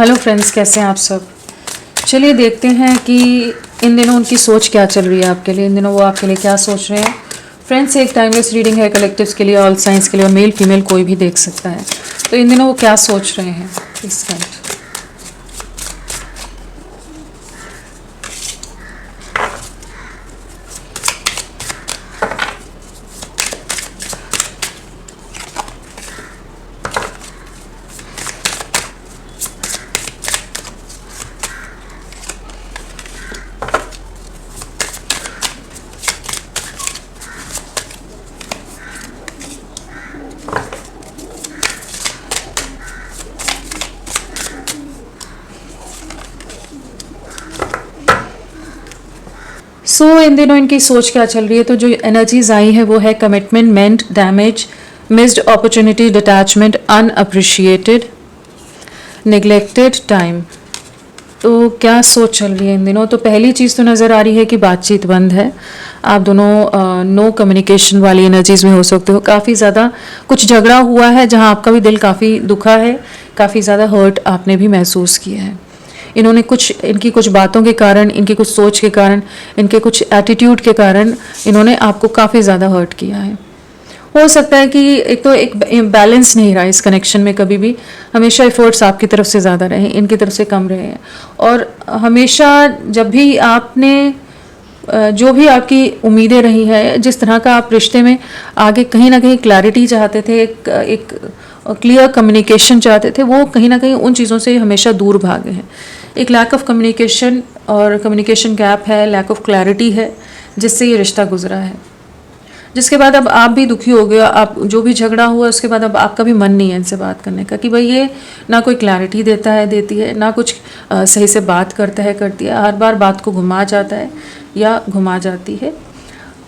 Hello friends, कैसे हैं आप सब। चलिए देखते हैं कि इन दिनों उनकी सोच क्या चल रही है आपके लिए। इन दिनों वो आपके लिए क्या सोच रहे हैं। फ्रेंड्स, एक टाइमलेस रीडिंग है कलेक्टिव्स के लिए, ऑल साइंस के लिए, और मेल फीमेल कोई भी देख सकता है। तो इन दिनों वो क्या सोच रहे हैं इस टाइम। इन दिनों इनकी सोच क्या चल रही है, तो जो एनर्जीज आई है वो है commitment, damage, missed opportunity, detachment, unappreciated, neglected time. तो क्या सोच चल रही है इन दिनों। तो पहली चीज़ तो नज़र आ रही है कि बातचीत बंद है। आप दोनों नो कम्युनिकेशन वाली एनर्जीज में हो सकते हो। काफ़ी ज़्यादा कुछ झगड़ा हुआ है जहाँ आपका भी दिल काफ़ी दुखा है, काफ़ी ज़्यादा हर्ट आपने भी महसूस किया है। इनकी कुछ बातों के कारण, इनकी कुछ सोच के कारण, इनके कुछ एटीट्यूड के कारण इन्होंने आपको काफ़ी ज़्यादा हर्ट किया है। हो सकता है कि एक बैलेंस नहीं रहा इस कनेक्शन में, कभी भी हमेशा एफर्ट्स आपकी तरफ से ज़्यादा रहे, इनकी तरफ से कम रहे हैं। और हमेशा जब भी आपने जो भी आपकी उम्मीदें रही है, जिस तरह का आप रिश्ते में आगे कहीं ना कहीं क्लैरिटी चाहते थे, एक क्लियर कम्युनिकेशन चाहते थे, वो कहीं ना कहीं उन चीज़ों से हमेशा दूर भागे हैं। एक लैक ऑफ कम्युनिकेशन और कम्युनिकेशन गैप है, लैक ऑफ क्लैरिटी है, जिससे ये रिश्ता गुजरा है। जिसके बाद अब आप भी दुखी हो गए। आप जो भी झगड़ा हुआ उसके बाद अब आपका भी मन नहीं है इनसे बात करने का, कि भाई ये ना कोई क्लैरिटी देती है, ना कुछ सही से बात करती है, हर बार बात को घुमा जाता है या घुमा जाती है।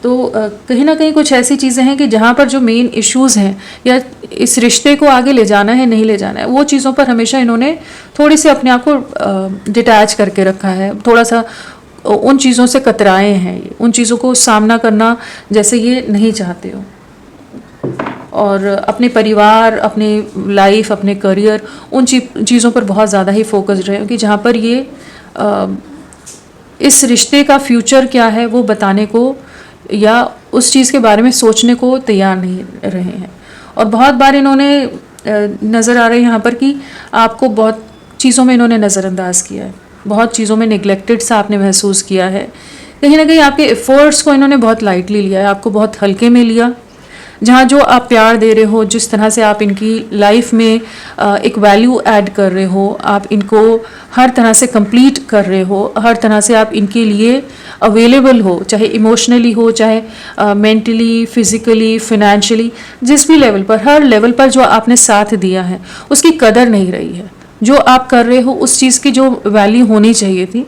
तो कहीं ना कहीं कुछ ऐसी चीज़ें हैं कि जहाँ पर जो मेन इश्यूज़ हैं, या इस रिश्ते को आगे ले जाना है नहीं ले जाना है, वो चीज़ों पर हमेशा इन्होंने थोड़ी सी अपने आप को डिटैच करके रखा है। थोड़ा सा उन चीज़ों से कतराए हैं, उन चीज़ों को सामना करना जैसे ये नहीं चाहते हो। और अपने परिवार, अपनी लाइफ, अपने करियर, उन चीज़ों पर बहुत ज़्यादा ही फोकस रहे हो, कि जहाँ पर ये इस रिश्ते का फ्यूचर क्या है वो बताने को या उस चीज़ के बारे में सोचने को तैयार नहीं रहे हैं। और बहुत बार इन्होंने नज़र आ रहे हैं यहाँ पर कि आपको बहुत चीज़ों में इन्होंने नज़रअंदाज किया है, बहुत चीज़ों में निगलेक्टेड सा आपने महसूस किया है। कहीं ना कहीं आपके एफर्ट्स को इन्होंने बहुत लाइटली लिया है, आपको बहुत हल्के में लिया। जहाँ जो आप प्यार दे रहे हो, जिस तरह से आप इनकी लाइफ में एक वैल्यू ऐड कर रहे हो, आप इनको हर तरह से कंप्लीट कर रहे हो, हर तरह से आप इनके लिए अवेलेबल हो, चाहे इमोशनली हो, चाहे मेंटली, फिजिकली, फिनेंशियली, जिस भी लेवल पर, हर लेवल पर जो आपने साथ दिया है उसकी कदर नहीं रही है। जो आप कर रहे हो उस चीज़ की जो वैल्यू होनी चाहिए थी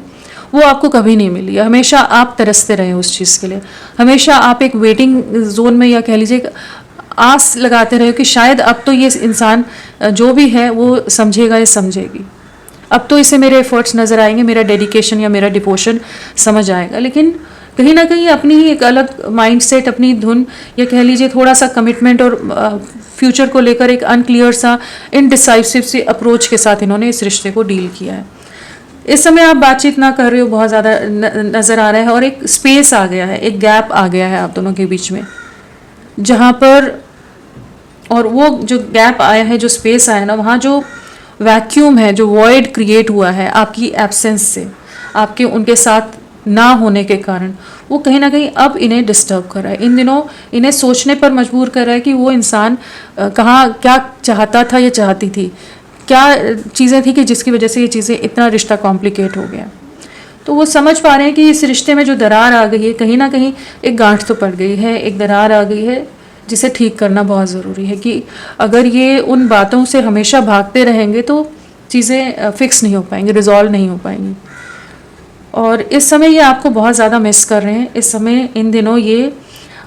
वो आपको कभी नहीं मिली। हमेशा आप तरसते रहे उस चीज़ के लिए, हमेशा आप एक वेटिंग जोन में, या कह लीजिए आस लगाते रहे कि शायद अब तो ये इंसान जो भी है वो समझेगा या समझेगी, अब तो इसे मेरे एफर्ट्स नज़र आएंगे, मेरा डेडिकेशन या मेरा डिवोशन समझ आएगा। लेकिन कहीं ना कहीं अपनी ही एक अलग माइंडसेट, अपनी धुन, या कह लीजिए थोड़ा सा कमिटमेंट और फ्यूचर को लेकर एक अनक्लियर सा, इनडिसाइसिव सी अप्रोच के साथ इन्होंने इस रिश्ते को डील किया है। इस समय आप बातचीत ना कर रहे हो, बहुत ज़्यादा नज़र आ रहा है, और एक स्पेस आ गया है, एक गैप आ गया है आप दोनों के बीच में, जहाँ पर, और वो जो गैप आया है, जो स्पेस आया ना, वहाँ जो वैक्यूम है, जो वॉइड क्रिएट हुआ है आपकी एब्सेंस से, आपके उनके साथ ना होने के कारण, वो कहीं ना कहीं अब इन्हें डिस्टर्ब कर रहा है। इन दिनों इन्हें सोचने पर मजबूर कर रहा है कि वो इंसान कहाँ क्या चाहता था या चाहती थी, क्या चीज़ें थी कि जिसकी वजह से ये चीज़ें, इतना रिश्ता कॉम्प्लिकेट हो गया। तो वो समझ पा रहे हैं कि इस रिश्ते में जो दरार आ गई है, कहीं ना कहीं एक गांठ तो पड़ गई है, एक दरार आ गई है, जिसे ठीक करना बहुत ज़रूरी है। कि अगर ये उन बातों से हमेशा भागते रहेंगे तो चीज़ें फिक्स नहीं हो पाएंगी, रिजॉल्व नहीं हो पाएंगी। और इस समय ये आपको बहुत ज़्यादा मिस कर रहे हैं। इस समय, इन दिनों ये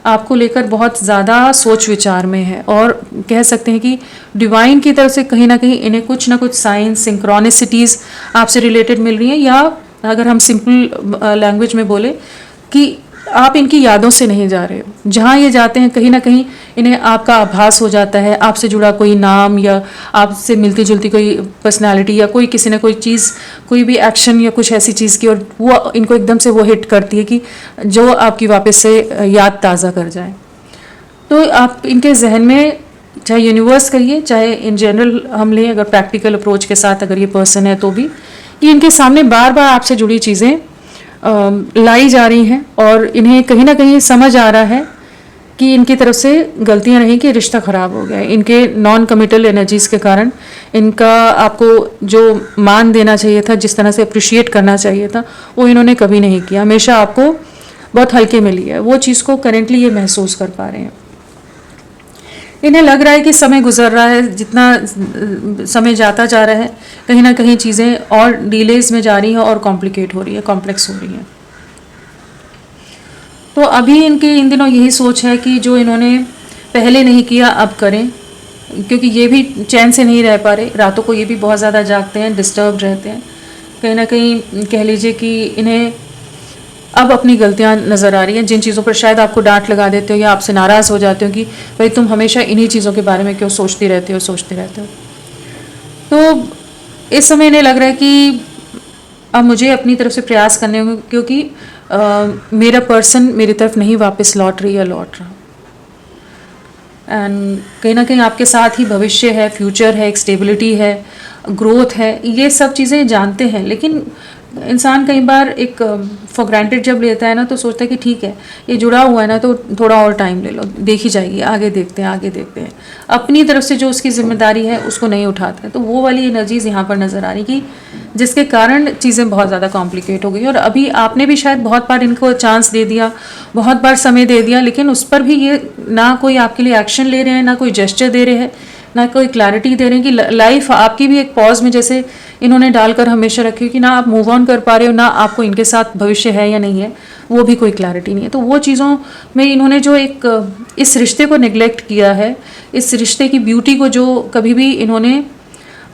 आपको लेकर बहुत ज़्यादा सोच विचार में है, और कह सकते हैं कि डिवाइन की तरफ से कहीं ना कहीं इन्हें कुछ ना कुछ साइंस, सिंक्रोनिसिटीज़ आपसे रिलेटेड मिल रही हैं, या अगर हम सिंपल लैंग्वेज में बोले कि आप इनकी यादों से नहीं जा रहे हो। जहाँ ये जाते हैं कहीं ना कहीं इन्हें आपका आभास हो जाता है, आपसे जुड़ा कोई नाम या आपसे मिलती जुलती कोई पर्सनालिटी या कोई किसी ने कोई चीज़, कोई भी एक्शन या कुछ ऐसी चीज़ की, और वो इनको एकदम से वो हिट करती है कि जो आपकी वापस से याद ताज़ा कर जाए। तो आप इनके जहन में, चाहे यूनिवर्स कहिए चाहे इन जनरल हम लें, अगर प्रैक्टिकल अप्रोच के साथ अगर ये पर्सन है तो भी, कि इनके सामने बार बार आपसे जुड़ी चीज़ें लाई जा रही हैं और इन्हें कहीं ना कहीं समझ आ रहा है कि इनकी तरफ से गलतियां रही, कि रिश्ता ख़राब हो गया है इनके नॉन कमिटल एनर्जीज़ के कारण। इनका आपको जो मान देना चाहिए था, जिस तरह से अप्रिशिएट करना चाहिए था, वो इन्होंने कभी नहीं किया, हमेशा आपको बहुत हल्के में लिया है। वो चीज़ को करेंटली ये महसूस कर पा रहे हैं। इन्हें लग रहा है कि समय गुजर रहा है, जितना समय जाता जा रहा है कहीं ना कहीं चीज़ें और डिलेज में जा रही हैं और कॉम्प्लिकेट हो रही है, कॉम्प्लेक्स हो रही हैं। तो अभी इनके इन दिनों यही सोच है कि जो इन्होंने पहले नहीं किया अब करें, क्योंकि ये भी चैन से नहीं रह पा रहे, रातों को ये भी बहुत ज़्यादा जागते हैं, डिस्टर्ब रहते हैं। कहीं ना कहीं कह लीजिए कि इन्हें अब अपनी गलतियां नज़र आ रही हैं, जिन चीज़ों पर शायद आपको डांट लगा देते हो या आपसे नाराज़ हो जाते हो कि भाई तुम हमेशा इन्हीं चीज़ों के बारे में क्यों सोचते रहते हो। तो इस समय इन्हें लग रहा है कि अब मुझे अपनी तरफ से प्रयास करने होंगे, क्योंकि मेरा पर्सन मेरी तरफ नहीं वापस लौट रही या लौट रहा। एंड कहीं ना कहीं आपके साथ ही भविष्य है, फ्यूचर है, एक स्टेबिलिटी है, ग्रोथ है, ये सब चीज़ें जानते हैं। लेकिन इंसान कई बार एक फॉर ग्रांटेड जब लेता है ना, तो सोचता है कि ठीक है ये जुड़ा हुआ है ना, तो थोड़ा और टाइम ले लो, देखी जाएगी, आगे देखते हैं। अपनी तरफ से जो उसकी जिम्मेदारी है उसको नहीं उठाते हैं। तो वो वाली एनर्जीज यहाँ पर नज़र आ रही कि जिसके कारण चीज़ें बहुत ज़्यादा कॉम्प्लिकेट हो गई। और अभी आपने भी शायद बहुत बार इनको चांस दे दिया, बहुत बार समय दे दिया, लेकिन उस पर भी ये ना कोई आपके लिए एक्शन ले रहे हैं, ना कोई जेस्चर दे रहे हैं, ना कोई क्लैरिटी दे रहे हैं कि लाइफ आपकी भी एक पॉज में जैसे इन्होंने डालकर हमेशा रखी हो कि ना आप मूव ऑन कर पा रहे हो, ना आपको इनके साथ भविष्य है या नहीं है, वो भी कोई क्लैरिटी नहीं है। तो वो चीज़ों में इन्होंने जो एक इस रिश्ते को निगलेक्ट किया है, इस रिश्ते की ब्यूटी को जो कभी भी इन्होंने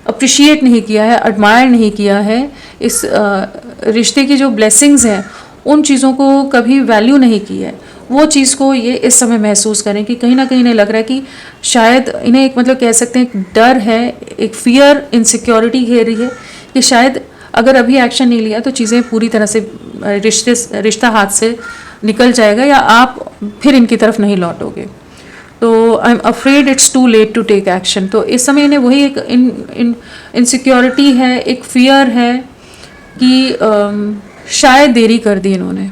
अप्रिशिएट नहीं किया है, एडमायर नहीं किया है, इस रिश्ते की जो ब्लेसिंग्स हैं उन चीज़ों को कभी वैल्यू नहीं की है, वो चीज़ को ये इस समय महसूस करें कि कहीं ना कहीं इन्हें लग रहा है कि शायद इन्हें एक मतलब कह सकते हैं एक डर है, एक फियर, इनसिक्योरिटी घेर रही है कि शायद अगर अभी एक्शन नहीं लिया तो चीज़ें पूरी तरह से रिश्ता हाथ से निकल जाएगा या आप फिर इनकी तरफ नहीं लौटोगे। तो I am afraid it's too late to take action. तो इस समय इन्हें वही एक इनसिक्योरिटी है, एक फियर है कि शायद देरी कर दी इन्होंने,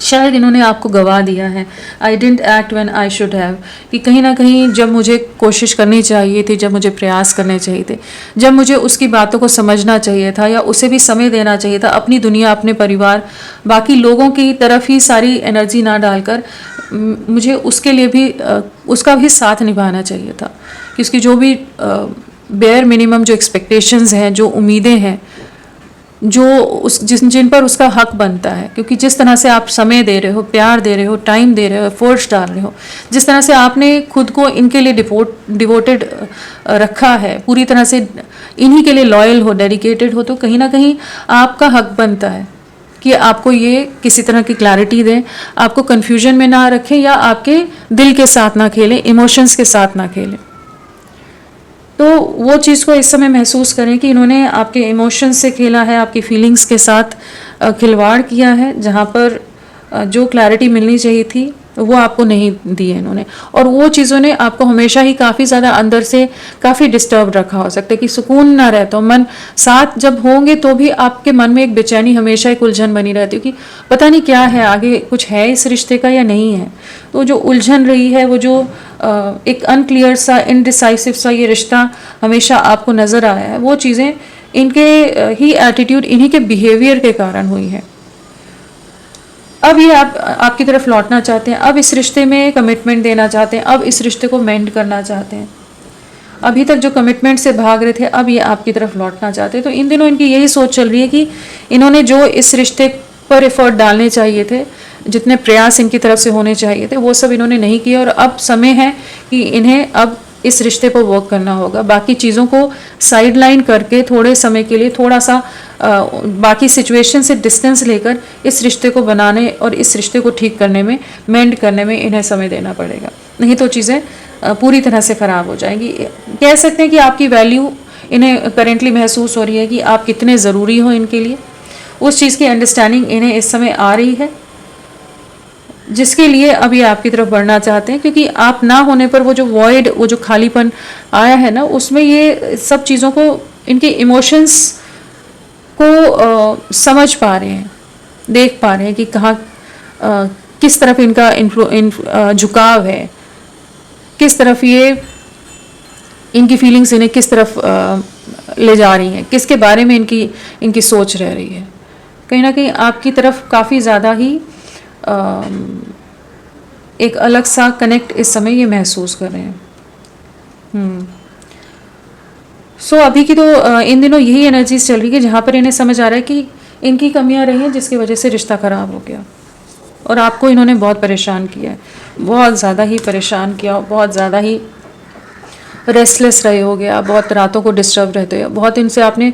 शायद इन्होंने आपको गवा दिया है। I didn't act when I should have, कि कहीं ना कहीं जब मुझे कोशिश करनी चाहिए थी, जब मुझे प्रयास करने चाहिए थे, जब मुझे उसकी बातों को समझना चाहिए था या उसे भी समय देना चाहिए था, अपनी दुनिया, अपने परिवार, बाकी लोगों की तरफ ही सारी एनर्जी ना डालकर मुझे उसके लिए भी उसका भी साथ निभाना चाहिए था। कि उसकी जो भी बेयर मिनिमम जो एक्सपेक्टेशंस हैं, जो उम्मीदें हैं, जो उस जिन पर उसका हक बनता है, क्योंकि जिस तरह से आप समय दे रहे हो, प्यार दे रहे हो, टाइम दे रहे हो, एफर्ट्स डाल रहे हो, जिस तरह से आपने खुद को इनके लिए डिवोटेड रखा है, पूरी तरह से इन्हीं के लिए लॉयल हो, डेडिकेटेड हो, तो कहीं ना कहीं आपका हक बनता है कि आपको ये किसी तरह की क्लैरिटी दें, आपको कन्फ्यूजन में ना रखें या आपके दिल के साथ ना खेलें, इमोशंस के साथ ना खेलें। तो वो चीज़ को इस समय महसूस करें कि इन्होंने आपके इमोशंस से खेला है, आपकी फीलिंग्स के साथ खिलवाड़ किया है, जहाँ पर जो क्लैरिटी मिलनी चाहिए थी वो आपको नहीं दी है इन्होंने। और वो चीज़ों ने आपको हमेशा ही काफ़ी ज़्यादा अंदर से काफ़ी डिस्टर्ब रखा हो सकता है, कि सुकून ना रहता हो, मन साथ जब होंगे तो भी आपके मन में एक बेचैनी, हमेशा एक उलझन बनी रहती है कि पता नहीं क्या है, आगे कुछ है इस रिश्ते का या नहीं है। तो जो उलझन रही है, वो जो एक अनक्लियर सा, इनडिसाइसिव सा ये रिश्ता हमेशा आपको नज़र आया है, वो चीज़ें इनके ही एटीट्यूड, इन्हीं के बिहेवियर के कारण हुई है। अब ये आपकी तरफ लौटना चाहते हैं, अब इस रिश्ते में कमिटमेंट देना चाहते हैं, अब इस रिश्ते को मेंड करना चाहते हैं। अभी तक जो कमिटमेंट से भाग रहे थे, अब ये आपकी तरफ लौटना चाहते हैं। तो इन दिनों इनकी यही सोच चल रही है कि इन्होंने जो इस रिश्ते पर एफर्ट डालने चाहिए थे, जितने प्रयास इनकी तरफ से होने चाहिए थे, वो सब इन्होंने नहीं किए, और अब समय है कि इन्हें अब इस रिश्ते पर वर्क करना होगा। बाकी चीज़ों को साइडलाइन करके थोड़े समय के लिए थोड़ा सा बाकी सिचुएशन से डिस्टेंस लेकर इस रिश्ते को बनाने और इस रिश्ते को ठीक करने में, मेंड करने में इन्हें समय देना पड़ेगा, नहीं तो चीज़ें पूरी तरह से ख़राब हो जाएंगी। कह सकते हैं कि आपकी वैल्यू इन्हें करेंटली महसूस हो रही है कि आप कितने ज़रूरी हो इनके लिए, उस चीज़ की अंडरस्टैंडिंग इन्हें इस समय आ रही है, जिसके लिए अब ये आपकी तरफ बढ़ना चाहते हैं। क्योंकि आप ना होने पर वो जो वॉइड, वो जो खालीपन आया है ना, उसमें ये सब चीज़ों को, इनके इमोशंस को समझ पा रहे हैं, देख पा रहे हैं कि कहाँ किस तरफ इनका झुकाव है, किस तरफ ये इनकी फीलिंग्स इन्हें किस तरफ ले जा रही हैं, किसके बारे में इनकी सोच रह रही है। कहीं ना कहीं आपकी तरफ काफ़ी ज़्यादा ही एक अलग सा कनेक्ट इस समय ये महसूस कर रहे हैं। सो अभी की तो इन दिनों यही एनर्जीज चल रही है जहाँ पर इन्हें समझ आ रहा है कि इनकी कमियां रही हैं जिसकी वजह से रिश्ता ख़राब हो गया, और आपको इन्होंने बहुत परेशान किया है, बहुत ज़्यादा ही परेशान किया, बहुत ज़्यादा ही रेस्टलेस रहे हो गया, बहुत रातों को डिस्टर्ब रहते हो, बहुत इनसे आपने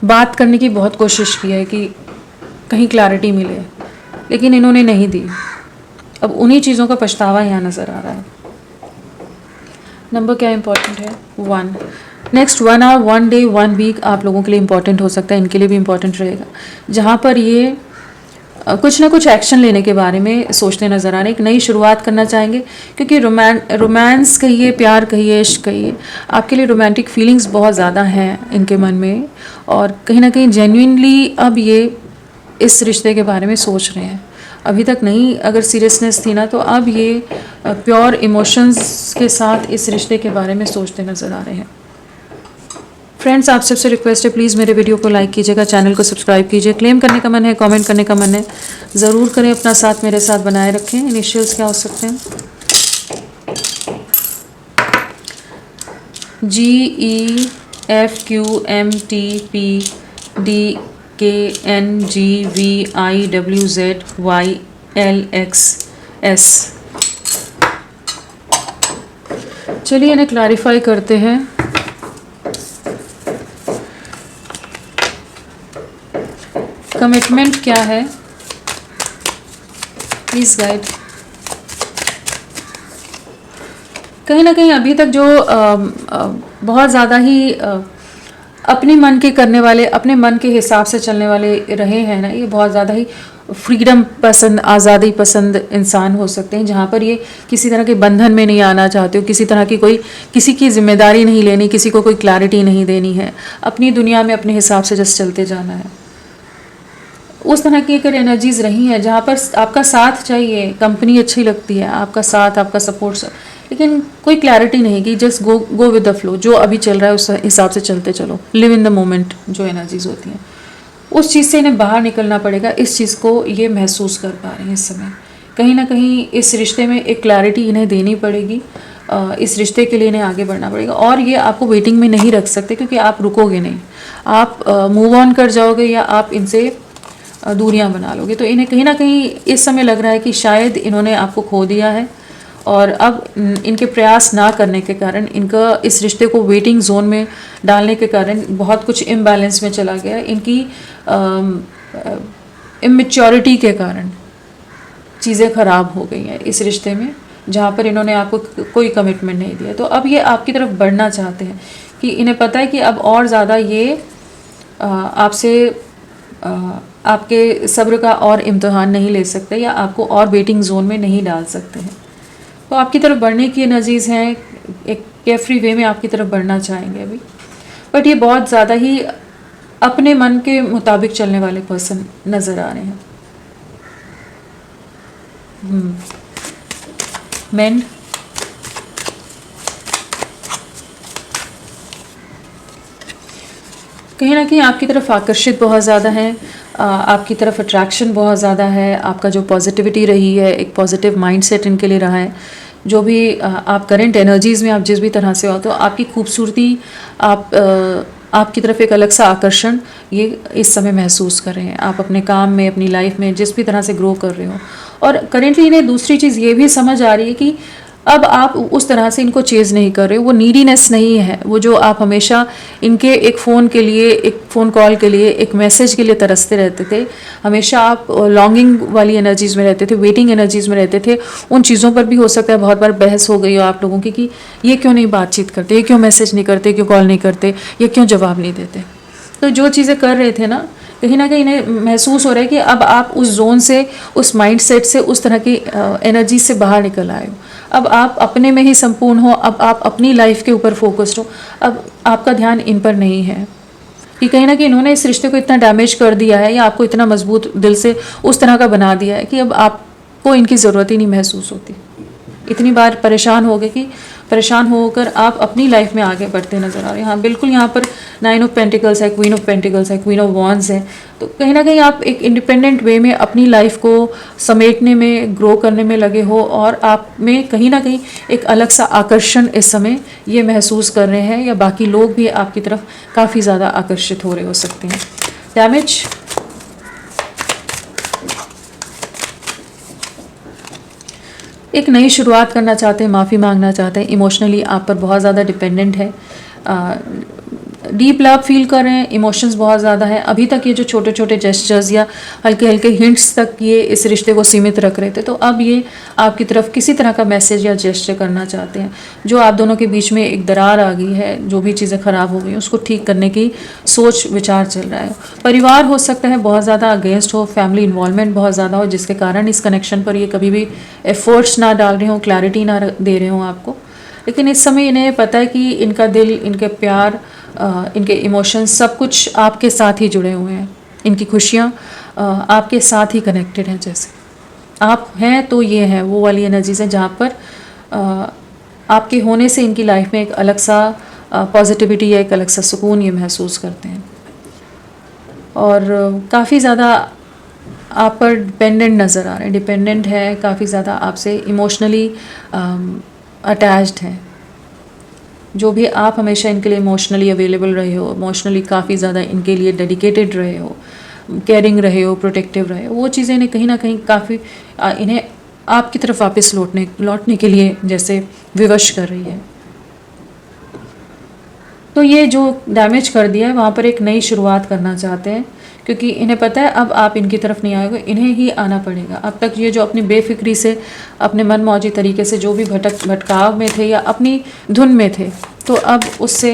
बात करने की बहुत कोशिश की है कि कहीं क्लैरिटी मिले, लेकिन इन्होंने नहीं दी। अब उन्हीं चीज़ों का पछतावा यहाँ नज़र आ रहा है। नंबर क्या इंपॉर्टेंट है? 1। नेक्स्ट 1 आवर, 1 डे, 1 वीक आप लोगों के लिए इंपॉर्टेंट हो सकता है, इनके लिए भी इंपॉर्टेंट रहेगा, जहाँ पर ये कुछ ना कुछ एक्शन लेने के बारे में सोचते नज़र आ रहे हैं, एक नई शुरुआत करना चाहेंगे। क्योंकि रोमांस कहिए, प्यार कहिए, इश्क कहिए, आपके लिए रोमांटिक फीलिंग्स बहुत ज़्यादा हैं इनके मन में, और कहीं ना कहीं जेन्युइनली अब ये इस रिश्ते के बारे में सोच रहे हैं। अभी तक नहीं, अगर सीरियसनेस थी ना, तो अब ये प्योर इमोशंस के साथ इस रिश्ते के बारे में सोचते नज़र आ रहे हैं। फ्रेंड्स, आप सबसे रिक्वेस्ट है, प्लीज़ मेरे वीडियो को लाइक कीजिएगा, चैनल को सब्सक्राइब कीजिए। क्लेम करने का मन है, कमेंट करने का मन है, ज़रूर करें, अपना साथ मेरे साथ बनाए रखें। इनिशियल्स क्या हो सकते हैं? GEFQMTPDKNGVIWZYLXS। चलिए इन्हें क्लैरिफाई करते हैं। कमिटमेंट क्या है? Please guide. कहीं ना कहीं अभी तक जो बहुत ज़्यादा ही अपने मन के करने वाले, अपने मन के हिसाब से चलने वाले रहे हैं ना, ये बहुत ज़्यादा ही फ्रीडम पसंद, आज़ादी पसंद इंसान हो सकते हैं, जहाँ पर ये किसी तरह के बंधन में नहीं आना चाहते हो, किसी तरह की किसी की जिम्मेदारी नहीं लेनी, किसी को कोई क्लैरिटी नहीं देनी है, अपनी दुनिया में अपने हिसाब से जस्ट चलते जाना है। उस तरह की अगर एनर्जीज रही हैं जहाँ पर आपका साथ चाहिए, कंपनी अच्छी लगती है, आपका साथ, आपका सपोर्ट, लेकिन कोई क्लैरिटी नहीं कि just go with the flow, जो अभी चल रहा है उस हिसाब से चलते चलो, लिव इन द मोमेंट, जो एनर्जीज होती हैं उस चीज़ से इन्हें बाहर निकलना पड़ेगा। इस चीज़ को ये महसूस कर पा रहे हैं इस समय। कहीं ना कहीं इस रिश्ते में एक क्लैरिटी इन्हें देनी पड़ेगी, इस रिश्ते के लिए इन्हें आगे बढ़ना पड़ेगा, और ये आपको वेटिंग में नहीं रख सकते, क्योंकि आप रुकोगे नहीं, आप मूव ऑन कर जाओगे या आप इनसे दूरियां बना लोगे। तो इन्हें कहीं ना कहीं इस समय लग रहा है कि शायद इन्होंने आपको खो दिया है, और अब इनके प्रयास ना करने के कारण, इनका इस रिश्ते को वेटिंग जोन में डालने के कारण बहुत कुछ इम्बैलेंस में चला गया। इनकी इमेच्योरिटी के कारण चीज़ें ख़राब हो गई हैं इस रिश्ते में, जहाँ पर इन्होंने आपको कोई कमिटमेंट नहीं दिया। तो अब ये आपकी तरफ बढ़ना चाहते हैं कि इन्हें पता है कि अब और ज़्यादा ये आपसे आपके सब्र का और इम्तिहान नहीं ले सकते, या आपको और वेटिंग जोन में नहीं डाल सकते हैं। तो आपकी तरफ बढ़ने की एनर्जीज़ हैं, एक केयरफ्री वे में आपकी तरफ बढ़ना चाहेंगे अभी, बट ये बहुत ज़्यादा ही अपने मन के मुताबिक चलने वाले पर्सन नज़र आ रहे हैं। मेंड, कहीं ना कहीं आपकी तरफ आकर्षित बहुत ज़्यादा है, आपकी तरफ अट्रैक्शन बहुत ज़्यादा है। आपका जो पॉजिटिविटी रही है, एक पॉजिटिव माइंडसेट इनके लिए रहा है। जो भी आप करंट एनर्जीज़ में आप जिस भी तरह से हो, तो आपकी खूबसूरती, आपकी तरफ एक अलग सा आकर्षण ये इस समय महसूस कर रहे हैं। आप अपने काम में, अपनी लाइफ में जिस भी तरह से ग्रो कर रहे हो, और करेंटली इन्हें दूसरी चीज़ ये भी समझ आ रही है कि अब आप उस तरह से इनको चेज़ नहीं कर रहे हो, वो नीडीनेस नहीं है, वो जो आप हमेशा इनके एक फ़ोन के लिए, एक फ़ोन कॉल के लिए, एक मैसेज के लिए तरसते रहते थे, हमेशा आप लॉन्गिंग वाली एनर्जीज़ में रहते थे, वेटिंग एनर्जीज़ में रहते थे। उन चीज़ों पर भी हो सकता है बहुत बार बहस हो गई हो आप लोगों की कि ये क्यों नहीं बातचीत करते, ये क्यों मैसेज नहीं करते, क्यों कॉल नहीं करते, ये क्यों जवाब नहीं देते। तो जो चीज़ें कर रहे थे ना, कहीं ना कहीं इन्हें महसूस हो रहा है कि अब आप उस जोन से, उस माइंड सेट से, उस तरह की एनर्जी से बाहर निकल आए हो। अब आप अपने में ही संपूर्ण हो, अब आप अपनी लाइफ के ऊपर फोकस्ड हो, अब आपका ध्यान इन पर नहीं है कि कहीं ना कहीं इन्होंने इस रिश्ते को इतना डैमेज कर दिया है या आपको इतना मजबूत दिल से उस तरह का बना दिया है कि अब आपको इनकी ज़रूरत ही नहीं महसूस होती। इतनी बार परेशान हो गए कि परेशान होकर आप अपनी लाइफ में आगे बढ़ते नज़र आ रहे हैं। हाँ बिल्कुल, यहाँ पर 9 ऑफ पेंटिकल्स है, क्वीन ऑफ पेंटिकल्स है, क्वीन ऑफ वॉन्ड्स है। तो कहीं ना कहीं आप एक इंडिपेंडेंट वे में अपनी लाइफ को समेटने में, ग्रो करने में लगे हो, और आप में कहीं ना कहीं एक अलग सा आकर्षण इस समय ये महसूस कर रहे हैं, या बाकी लोग भी आपकी तरफ काफ़ी ज़्यादा आकर्षित हो रहे हो सकते हैं। डैमेज, एक नई शुरुआत करना चाहते हैं, माफ़ी मांगना चाहते हैं, इमोशनली आप पर बहुत ज़्यादा डिपेंडेंट है, डीप लव फील कर रहे हैं, इमोशंस बहुत ज़्यादा है। अभी तक ये जो छोटे छोटे जेस्चर्स या हल्के हल्के हिंट्स तक ये इस रिश्ते को सीमित रख रहे थे, तो अब ये आपकी तरफ किसी तरह का मैसेज या जेस्चर करना चाहते हैं। जो आप दोनों के बीच में एक दरार आ गई है, जो भी चीज़ें ख़राब हो गई उसको ठीक करने की सोच विचार चल रहा है। परिवार हो सकता है बहुत ज़्यादा अगेंस्ट हो, फैमिली इन्वॉल्वमेंट बहुत ज़्यादा हो, जिसके कारण इस कनेक्शन पर ये कभी भी एफर्ट्स ना डाल रहे हो, क्लैरिटी ना दे रहे हो आपको। लेकिन इस समय इन्हें पता है कि इनका दिल, इनके प्यार, इनके इमोशंस सब कुछ आपके साथ ही जुड़े हुए हैं। इनकी खुशियाँ आपके साथ ही कनेक्टेड हैं। जैसे आप हैं तो ये हैं, वो वाली एनर्जीज हैं जहाँ पर आपके होने से इनकी लाइफ में एक अलग सा पॉजिटिविटी या एक अलग सा सुकून ये महसूस करते हैं। और काफ़ी ज़्यादा आप पर डिपेंडेंट नज़र आ रहे हैं, डिपेंडेंट है, काफ़ी ज़्यादा आपसे इमोशनली अटैच्ड है। जो भी आप हमेशा इनके लिए इमोशनली अवेलेबल रहे हो, इमोशनली काफ़ी ज़्यादा इनके लिए डेडिकेटेड रहे हो, केयरिंग रहे हो, प्रोटेक्टिव रहे हो, वो चीज़ें इन्हें कहीं ना कहीं काफ़ी इन्हें आपकी तरफ वापस लौटने के लिए जैसे विवश कर रही है। तो ये जो डैमेज कर दिया है वहाँ पर एक नई शुरुआत करना चाहते हैं, क्योंकि इन्हें पता है अब आप इनकी तरफ नहीं आएगा, इन्हें ही आना पड़ेगा। अब तक ये जो अपनी बेफिक्री से, अपने मन मौजी तरीके से जो भी भटकाव में थे या अपनी धुन में थे, तो अब उससे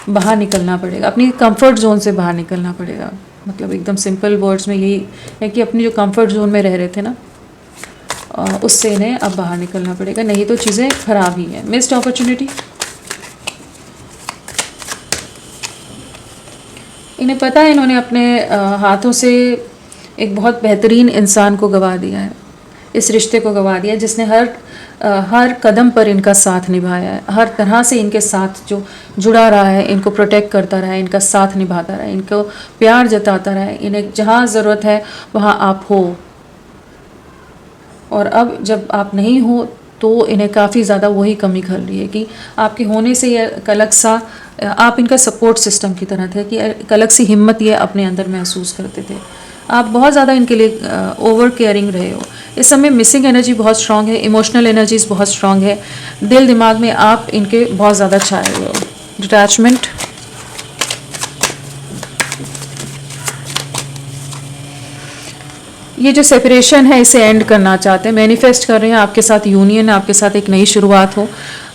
बाहर निकलना पड़ेगा, अपनी कंफर्ट जोन से बाहर निकलना पड़ेगा। मतलब एकदम सिंपल वर्ड्स में यही है कि अपनी जो कंफर्ट जोन में रह रहे थे ना, उससे इन्हें अब बाहर निकलना पड़ेगा, नहीं तो चीज़ें खराब ही हैं। मिस्ड अपॉर्चुनिटी, इन्हें पता है इन्होंने अपने हाथों से एक बहुत बेहतरीन इंसान को गंवा दिया है, इस रिश्ते को गंवा दिया, जिसने हर कदम पर इनका साथ निभाया है, हर तरह से इनके साथ जो जुड़ा रहा है, इनको प्रोटेक्ट करता रहा है, इनका साथ निभाता रहा है, इनको प्यार जताता रहा है, इन्हें जहाँ ज़रूरत है वहाँ आप हो। और अब जब आप नहीं हो तो इन्हें काफ़ी ज़्यादा वही कमी खल रही है कि आपके होने से ये एक अलग सा, आप इनका सपोर्ट सिस्टम की तरह थे, कि एक अलग सी हिम्मत ये अपने अंदर महसूस करते थे। आप बहुत ज़्यादा इनके लिए ओवर केयरिंग रहे हो। इस समय मिसिंग एनर्जी बहुत स्ट्रांग है, इमोशनल एनर्जीज बहुत स्ट्रांग है, दिल दिमाग में आप इनके बहुत ज़्यादा छाए हुए हो। डिटैचमेंट, ये जो सेपरेशन है इसे एंड करना चाहते हैं, मैनिफेस्ट कर रहे हैं आपके साथ यूनियन, आपके साथ एक नई शुरुआत हो।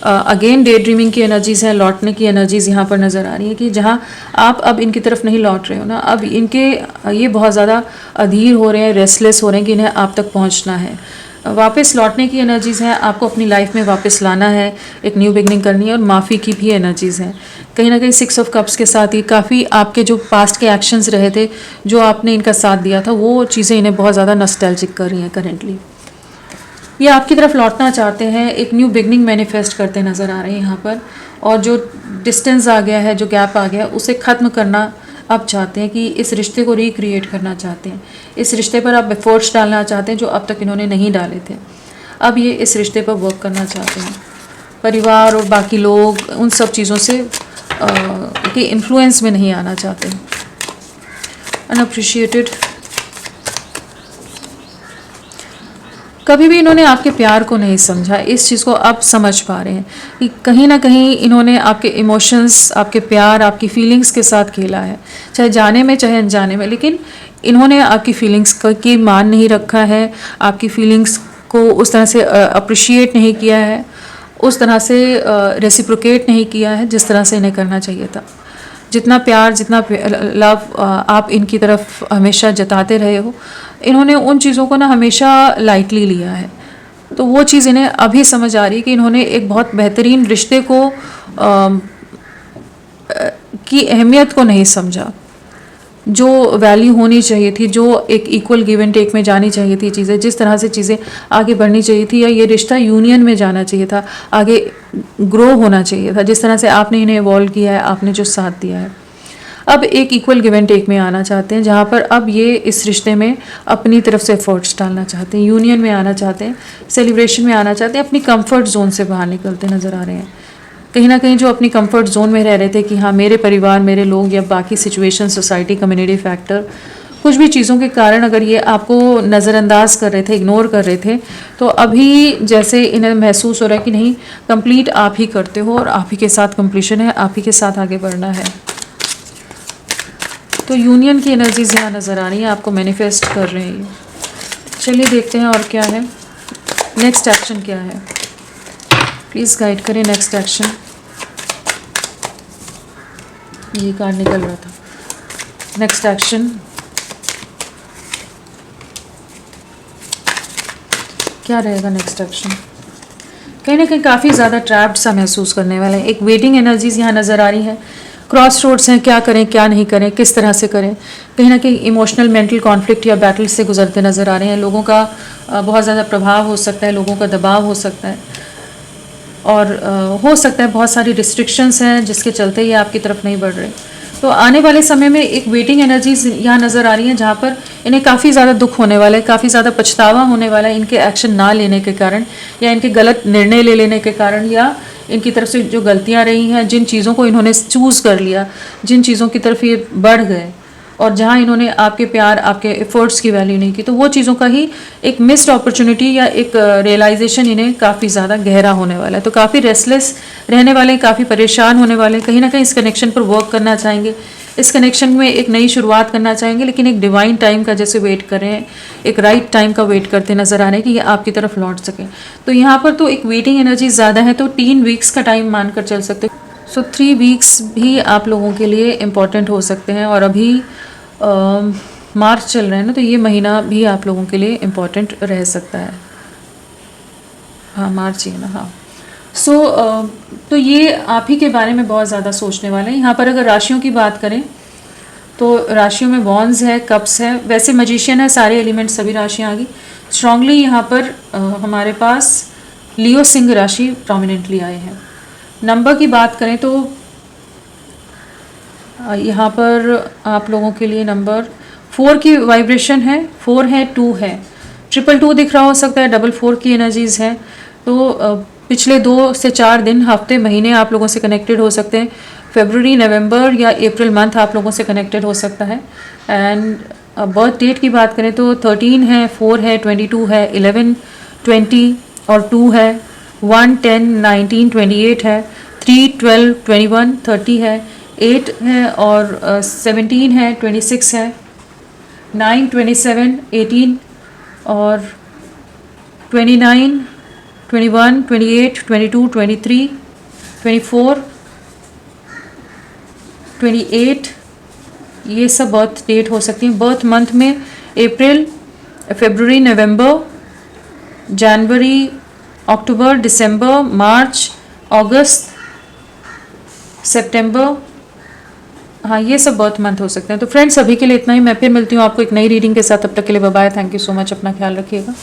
अगेन डे ड्रीमिंग की एनर्जीज़ हैं, लौटने की एनर्जीज़ यहाँ पर नज़र आ रही है कि जहाँ आप अब इनकी तरफ नहीं लौट रहे हो ना, अब इनके ये बहुत ज़्यादा अधीर हो रहे हैं, रेस्टलेस हो रहे हैं कि इन्हें आप तक पहुँचना है। वापस लौटने की एनर्जीज़ हैं, आपको अपनी लाइफ में वापस लाना है, एक न्यू बिगनिंग करनी है, और माफ़ी की भी एनर्जीज़ हैं। कहीं ना कहीं 6 ऑफ कप्स के साथ ही काफ़ी आपके जो पास्ट के एक्शंस रहे थे, जो आपने इनका साथ दिया था, वो चीज़ें इन्हें बहुत ज़्यादा नॉस्टैल्जिक कर रही हैं करेंटली। ये आपकी तरफ लौटना चाहते हैं, एक न्यू बिगनिंग मैनिफेस्ट करते नज़र आ रहे हैं यहाँ पर, और जो डिस्टेंस आ गया है, जो गैप आ गया है, उसे ख़त्म करना अब चाहते हैं, कि इस रिश्ते को रिक्रिएट करना चाहते हैं, इस रिश्ते पर आप एफर्ट्स डालना चाहते हैं जो अब तक इन्होंने नहीं डाले थे। अब ये इस रिश्ते पर वर्क करना चाहते हैं, परिवार और बाकी लोग उन सब चीज़ों से के इन्फ्लुएंस में नहीं आना चाहते। अनअप्रिशिएटेड, कभी भी इन्होंने आपके प्यार को नहीं समझा। इस चीज़ को अब समझ पा रहे हैं कि कहीं ना कहीं इन्होंने आपके इमोशंस, आपके प्यार, आपकी फीलिंग्स के साथ खेला है, चाहे जाने में चाहे अनजाने में, लेकिन इन्होंने आपकी फीलिंग्स की मान नहीं रखा है, आपकी फीलिंग्स को उस तरह से अप्रिशिएट नहीं किया है, उस तरह से रेसिप्रोकेट नहीं किया है जिस तरह से इन्हें करना चाहिए था। जितना प्यार, जितना लव आप इनकी तरफ हमेशा जताते रहे हो, इन्होंने उन चीज़ों को ना हमेशा लाइटली लिया है। तो वो चीज़ इन्हें अभी समझ आ रही है कि इन्होंने एक बहुत बेहतरीन रिश्ते को की अहमियत को नहीं समझा, जो वैल्यू होनी चाहिए थी, जो एक इक्वल गिव एंड टेक में जानी चाहिए थी चीज़ें, जिस तरह से चीज़ें आगे बढ़नी चाहिए थी, या ये रिश्ता यूनियन में जाना चाहिए था, आगे ग्रो होना चाहिए था, जिस तरह से आपने इन्हें इवॉल्व किया है, आपने जो साथ दिया है। अब एक इक्वल गिव एंड टेक में आना चाहते हैं, जहाँ पर अब ये इस रिश्ते में अपनी तरफ से एफर्ट्स डालना चाहते हैं, यूनियन में आना चाहते हैं, सेलिब्रेशन में आना चाहते हैं, अपनी कंफर्ट जोन से बाहर निकलते नज़र आ रहे हैं। कहीं ना कहीं जो अपनी कंफर्ट जोन में रह रहे थे कि हाँ मेरे परिवार, मेरे लोग, या बाकी सिचुएशन, सोसाइटी, कम्युनिटी फैक्टर, कुछ भी चीज़ों के कारण अगर ये आपको नज़रअंदाज कर रहे थे, इग्नोर कर रहे थे, तो अभी जैसे इन्हें महसूस हो रहा है कि नहीं, कंप्लीट आप ही करते हो और आप ही के साथ कंप्लीशन है, आप ही के साथ आगे बढ़ना है। तो यूनियन की एनर्जीज यहाँ नज़र आ रही है, आपको मैनिफेस्ट कर रहे हैं। चलिए देखते हैं और क्या है, नेक्स्ट एक्शन क्या है, प्लीज़ गाइड करें नेक्स्ट एक्शन। ये कार्ड निकल रहा था, नेक्स्ट एक्शन क्या रहेगा। नेक्स्ट एक्शन कहीं ना कहीं काफ़ी ज़्यादा ट्रैप्ड सा महसूस करने वाला है। एक वेटिंग एनर्जीज यहाँ नज़र आ रही है, क्रॉस रोड्स हैं, क्या करें क्या नहीं करें, किस तरह से करें। कहीं ना कहीं इमोशनल मेंटल कॉन्फ्लिक्ट या बैटल से गुजरते नज़र आ रहे हैं। लोगों का बहुत ज़्यादा प्रभाव हो सकता है, लोगों का दबाव हो सकता है, और हो सकता है बहुत सारी रिस्ट्रिक्शंस हैं जिसके चलते ये आपकी तरफ नहीं बढ़ रहे। तो आने वाले समय में एक वेटिंग एनर्जीज यहाँ नज़र आ रही हैं, जहाँ पर इन्हें काफ़ी ज़्यादा दुख होने वाला है, काफ़ी ज़्यादा पछतावा होने वाला है इनके एक्शन ना लेने के कारण, या इनके गलत निर्णय ले लेने के कारण, या इनकी तरफ से जो गलतियाँ रही हैं, जिन चीज़ों को इन्होंने चूज़ कर लिया, जिन चीज़ों की तरफ ये बढ़ गए, और जहाँ इन्होंने आपके प्यार, आपके एफर्ट्स की वैल्यू नहीं की, तो वो चीज़ों का ही एक मिस्ड अपॉर्चुनिटी या एक रियलाइजेशन इन्हें काफ़ी ज़्यादा गहरा होने वाला है। तो काफ़ी रेस्टलेस रहने वाले, काफ़ी परेशान होने वाले, कहीं ना कहीं इस कनेक्शन पर वर्क करना चाहेंगे, इस कनेक्शन में एक नई शुरुआत करना चाहेंगे, लेकिन एक डिवाइन टाइम का जैसे वेट कर रहे हैं, एक राइट टाइम का वेट करते नज़र आ रहे हैं कि ये आपकी तरफ लौट सकें। तो यहाँ पर तो एक वेटिंग एनर्जी ज़्यादा है, तो 3 वीक्स का टाइम मानकर चल सकते हैं। सो 3 वीक्स भी आप लोगों के लिए इम्पॉर्टेंट हो सकते हैं, और अभी मार्च चल रहा है ना, तो ये महीना भी आप लोगों के लिए इम्पॉर्टेंट रह सकता है। हाँ मार्च ही है ना, हाँ। सो तो ये आप ही के बारे में बहुत ज़्यादा सोचने वाले हैं। यहाँ पर अगर राशियों की बात करें तो राशियों में वॉन्ड्स है, कप्स है, वैसे मजिशियन है, सारे एलिमेंट्स सभी राशियाँ आ गई स्ट्रांगली। यहाँ पर हमारे पास लियो सिंह राशि प्रोमिनेंटली आए हैं। नंबर की बात करें तो यहाँ पर आप लोगों के लिए नंबर 4 की वाइब्रेशन है, 4 है, 2 है, 222 दिख रहा हो सकता है, 44 की एनर्जीज़ है। तो पिछले 2 से 4 दिन, हफ्ते, महीने आप लोगों से कनेक्टेड हो सकते हैं। फरवरी, नवंबर या अप्रैल मंथ आप लोगों से कनेक्टेड हो सकता है। एंड बर्थ डेट की बात करें तो 13 है, 4 है, 22 है, 11, 20 और 2 है, 1, 10, 19, 28 है, 3, 12, 21, 30 है, 8 है और 17 है, 26 है, 9, 27, 18 और 29, 21, 28, 22, 23, 24, 28, ये सब बर्थ डेट हो सकती है। बर्थ मंथ में अप्रैल, फरवरी, नवंबर, जनवरी, अक्टूबर, दिसंबर, मार्च, अगस्त, सितंबर, हाँ ये सब बर्थ मंथ हो सकते हैं। तो फ्रेंड्स अभी के लिए इतना ही। मैं फिर मिलती हूँ आपको एक नई रीडिंग के साथ। तब तक के लिए bye bye. Thank you so much. अपना ख्याल रखिएगा।